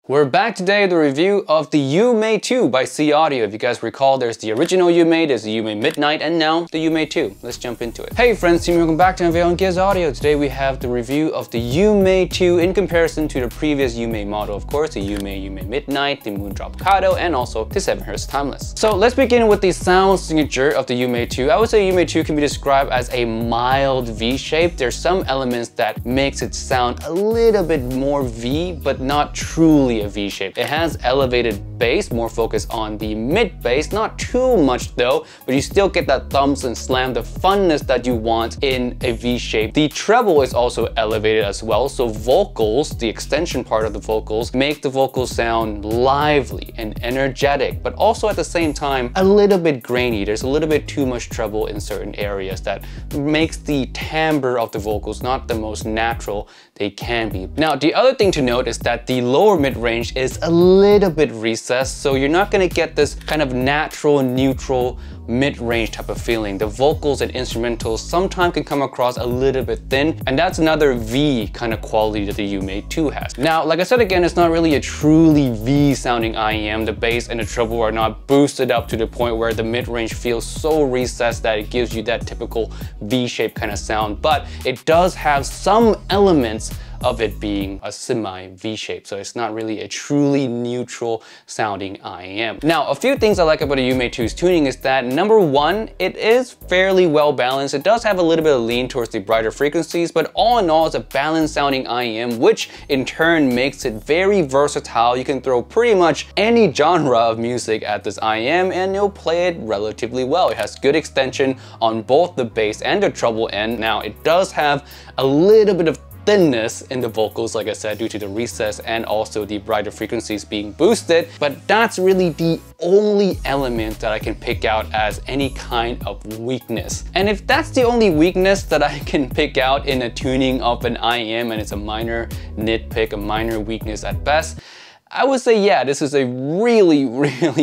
We're back today with a review of the Yume II by C Audio. If you guys recall, there's the original Yume, there's the Yume Midnight, and now the Yume II. Let's jump into it. Hey friends, welcome back to another video on Giz Audio. Today we have the review of the Yume II in comparison to the previous Yume model, of course, the Yume Midnight, the Moondrop Kato, and also the 7Hz Timeless. So let's begin with the sound signature of the Yume II. I would say Yume II can be described as a mild V shape. There's some elements that makes it sound a little bit more V, but not truly a V shape. It has elevated bass, more focus on the mid bass, not too much though, but you still get that thumps and slam, the funness that you want in a V shape. The treble is also elevated as well, so vocals, the extension part of the vocals, make the vocals sound lively and energetic, but also at the same time a little bit grainy. There's a little bit too much treble in certain areas that makes the timbre of the vocals not the most natural they can be. Now, the other thing to note is that the lower mid-range is a little bit recessed, so you're not gonna get this kind of natural, neutral, mid-range type of feeling. The vocals and instrumentals sometimes can come across a little bit thin, and that's another V kind of quality that the Yume II has. Now, like I said again, it's not really a truly V sounding IEM. The bass and the treble are not boosted up to the point where the mid-range feels so recessed that it gives you that typical V-shape kind of sound, but it does have some elements of it being a semi V-shape, so it's not really a truly neutral sounding IEM. Now, a few things I like about the Yume II's tuning is that number one, it is fairly well balanced. It does have a little bit of lean towards the brighter frequencies, but all in all, it's a balanced sounding IEM, which in turn makes it very versatile. You can throw pretty much any genre of music at this IEM and you'll play it relatively well. It has good extension on both the bass and the treble end. Now, it does have a little bit of thinness in the vocals, like I said, due to the recess and also the brighter frequencies being boosted, but that's really the only element that I can pick out as any kind of weakness. And if that's the only weakness that I can pick out in a tuning of an IEM and it's a minor nitpick, a minor weakness at best, I would say, yeah, this is a really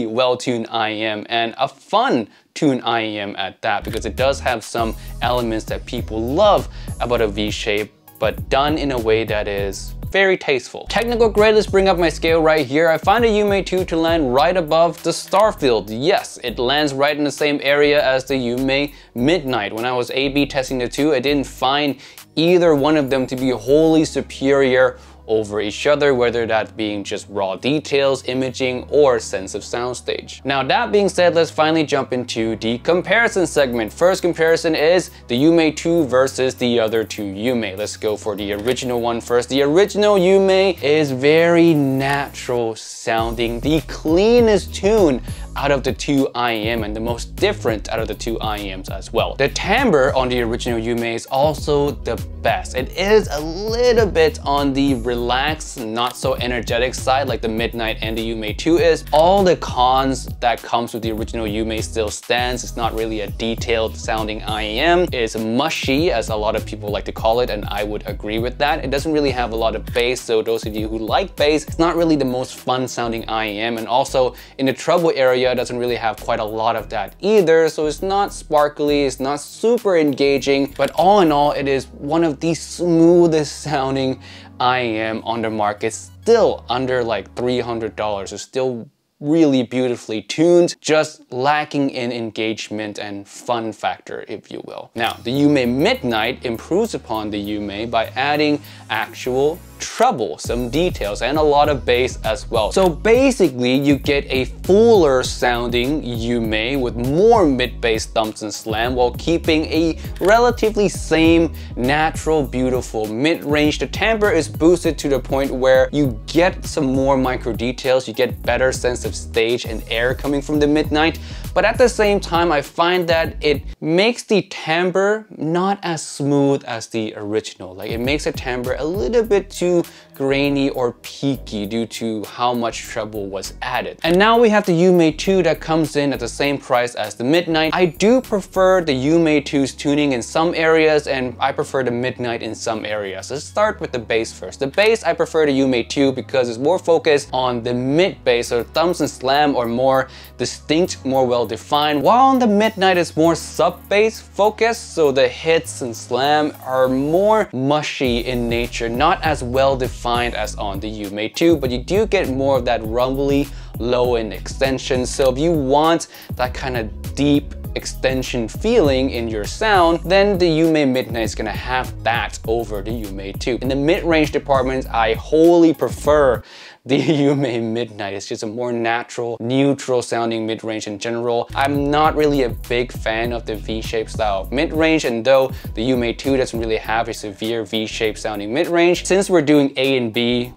well-tuned IEM and a fun tuned IEM at that, because it does have some elements that people love about a V-shape, but done in a way that is very tasteful. Technical grade, let's bring up my scale right here. I find the Yume II to land right above the Starfield. Yes, it lands right in the same area as the Yume Midnight. When I was A/B testing the two, I didn't find either one of them to be wholly superior over each other, whether that being just raw details, imaging, or sense of soundstage. Now, that being said, let's finally jump into the comparison segment. First comparison is the Yume II versus the other two Yume. Let's go for the original one first. The original Yume is very natural sounding, the cleanest tune out of the two IEM and the most different out of the two IEMs as well. The timbre on the original Yume is also the best. It is a little bit on the relaxed, not so energetic side like the Midnight and the Yume II is. All the cons that comes with the original Yume still stands. It's not really a detailed sounding IEM. It's mushy, as a lot of people like to call it, and I would agree with that. It doesn't really have a lot of bass, so those of you who like bass, it's not really the most fun sounding IEM, and also in the treble area, it doesn't really have quite a lot of that either, so it's not sparkly, it's not super engaging, but all in all, it is one of the smoothest sounding IEM on the market, still under like $300. It's still really beautifully tuned, just lacking in engagement and fun factor, if you will. Now, the Yume Midnight improves upon the Yume by adding actual treble, some details, and a lot of bass as well. So basically, you get a fuller sounding Yume with more mid-bass thumps and slam while keeping a relatively same natural, beautiful mid-range. The timbre is boosted to the point where you get some more micro details, you get better sense of stage and air coming from the Midnight, but at the same time, I find that it makes the timbre not as smooth as the original. Like, it makes the timbre a little bit too grainy or peaky due to how much treble was added. And now we have the Yume II that comes in at the same price as the Midnight. I do prefer the Yume II's tuning in some areas, and I prefer the Midnight in some areas. Let's start with the bass first. The bass, I prefer the Yume II because it's more focused on the mid bass, so thumbs and slam are more distinct, more well well defined, while on the Midnight it's more sub-bass focused, so the hits and slam are more mushy in nature, not as well defined as on the Yume II, but you do get more of that rumbly low end extension. So if you want that kind of deep extension feeling in your sound, then the Yume Midnight is gonna have that over the Yume II. In the mid-range department, I wholly prefer the Yume Midnight. It's just a more natural, neutral sounding mid-range in general. I'm not really a big fan of the V-shape style mid-range, and though the Yume II doesn't really have a severe V-shape sounding mid-range, since we're doing A and B,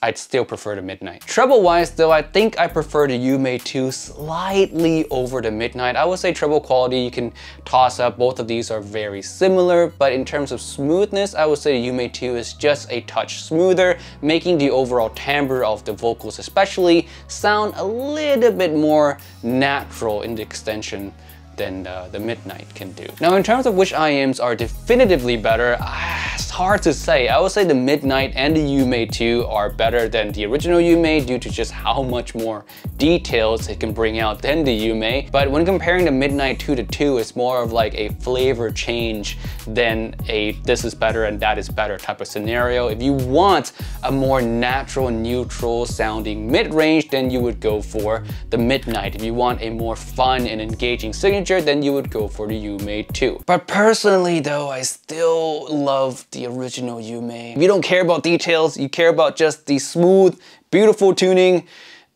I'd still prefer the Midnight. Treble-wise though, I think I prefer the Yume II slightly over the Midnight. I would say treble quality, you can toss up, both of these are very similar, but in terms of smoothness, I would say the Yume II is just a touch smoother, making the overall timbre of the vocals especially sound a little bit more natural in the extension than the Midnight can do. Now in terms of which IMs are definitively better, it's hard to say. I would say the Midnight and the Yume II are better than the original Yume due to just how much more details it can bring out than the Yume. But when comparing the Midnight 2 to 2, it's more of like a flavor change than a this is better and that is better type of scenario. If you want a more natural, neutral sounding mid-range, then you would go for the Midnight. If you want a more fun and engaging signature, then you would go for the Yume II. But personally though, I still love the original Yume. If you don't care about details, you care about just the smooth, beautiful tuning,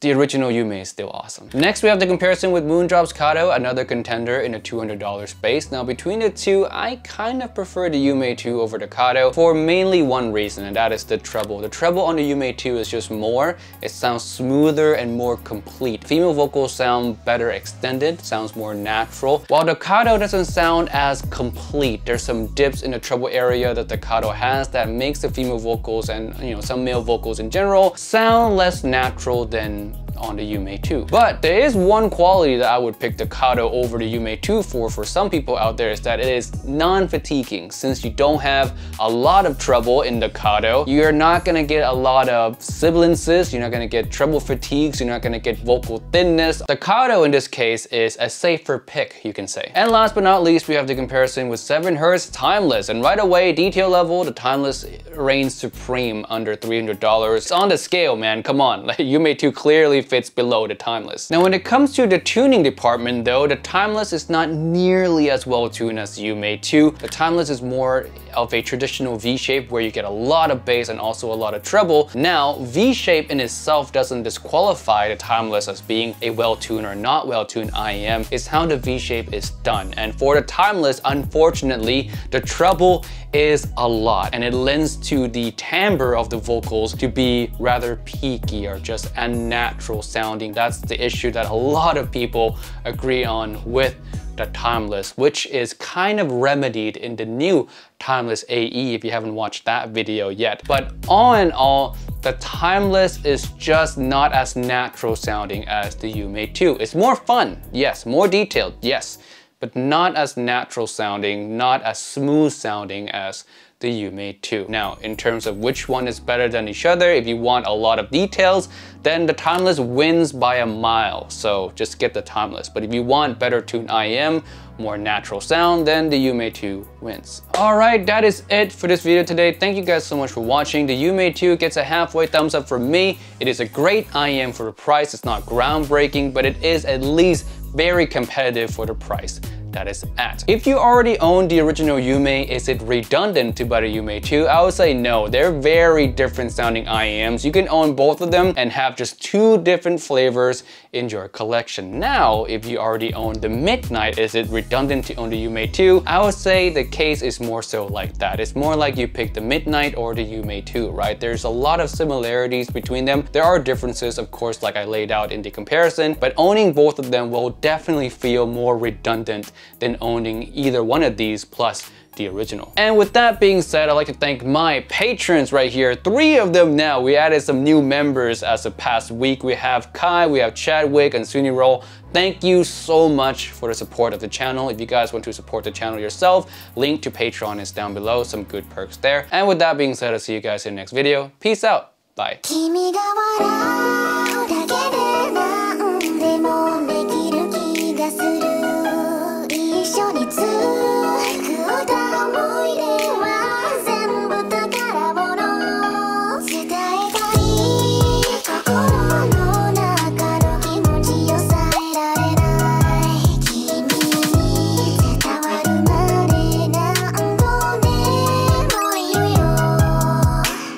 the original Yume is still awesome. Next, we have the comparison with Moondrop's Kato, another contender in a $200 space. Now, between the two, I kind of prefer the Yume II over the Kato for mainly one reason, and that is the treble. The treble on the Yume II is just more. It sounds smoother and more complete. Female vocals sound better extended, sounds more natural, while the Kato doesn't sound as complete. There's some dips in the treble area that the Kato has that makes the female vocals and some male vocals in general sound less natural than on the Yume II. But there is one quality that I would pick the Kato over the Yume II for some people out there, is that it is non-fatiguing. Since you don't have a lot of treble in the Kato, you're not gonna get a lot of sibilances, you're not gonna get treble fatigues, you're not gonna get vocal thinness. The Kato in this case is a safer pick, you can say. And last but not least, we have the comparison with 7Hz Timeless. And right away, detail level, the Timeless reigns supreme under $300. It's on the scale, man, come on. Like, Yume II clearly fits below the Timeless. Now when it comes to the tuning department though, the Timeless is not nearly as well tuned as the Yume II. The Timeless is more of a traditional V-shape where you get a lot of bass and also a lot of treble. Now, V-shape in itself doesn't disqualify the Timeless as being a well-tuned or not well-tuned IEM. It's how the V-shape is done. And for the Timeless, unfortunately, the treble is a lot, and it lends to the timbre of the vocals to be rather peaky or just unnatural sounding. That's the issue that a lot of people agree on with the Timeless, which is kind of remedied in the new Timeless AE if you haven't watched that video yet. But all in all, the Timeless is just not as natural sounding as the Yume II. It's more fun, yes, more detailed, yes, but not as natural sounding, not as smooth sounding as the Yume II. Now, in terms of which one is better than each other, if you want a lot of details, then the Timeless wins by a mile. So just get the Timeless. But if you want better tuned IEM, more natural sound, then the Yume II wins. All right, that is it for this video today. Thank you guys so much for watching. The Yume II gets a halfway thumbs up from me. It is a great IEM for the price. It's not groundbreaking, but it is at least very competitive for the price that is at. If you already own the original Yume, is it redundant to buy the Yume II? I would say no. They're very different sounding IEMs. You can own both of them and have just two different flavors in your collection. Now, if you already own the Midnight, is it redundant to own the Yume II? I would say the case is more so like that. It's more like you pick the Midnight or the Yume II, right? There's a lot of similarities between them. There are differences, of course, like I laid out in the comparison, but owning both of them will definitely feel more redundant than owning either one of these plus the original. And with that being said, I'd like to thank my patrons right here. 3 of them now. We added some new members as of past week. We have Kai, we have Chadwick, and Sunirol. Thank you so much for the support of the channel. If you guys want to support the channel yourself, link to Patreon is down below. Some good perks there. And with that being said, I'll see you guys in the next video. Peace out. Bye.